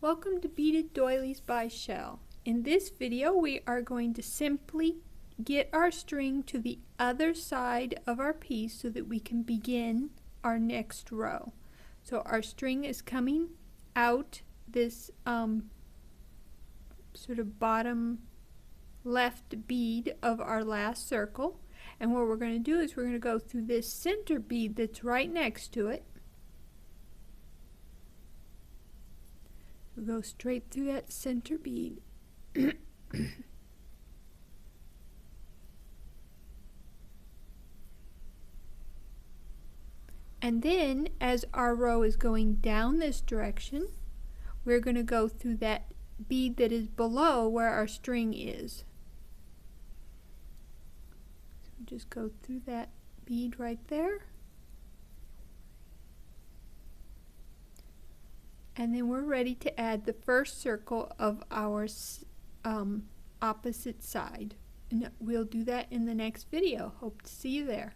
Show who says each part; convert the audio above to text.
Speaker 1: Welcome to Beaded Doilies by Shell. In this video we are going to simply get our string to the other side of our piece so that we can begin our next row. So our string is coming out this sort of bottom left bead of our last circle, and what we're going to do is we're going to go through this center bead that's right next to it. We'll go straight through that center bead. And then as our row is going down this direction, we're going to go through that bead that is below where our string is. So just go through that bead right there. And then we're ready to add the first circle of our opposite side. And we'll do that in the next video. Hope to see you there.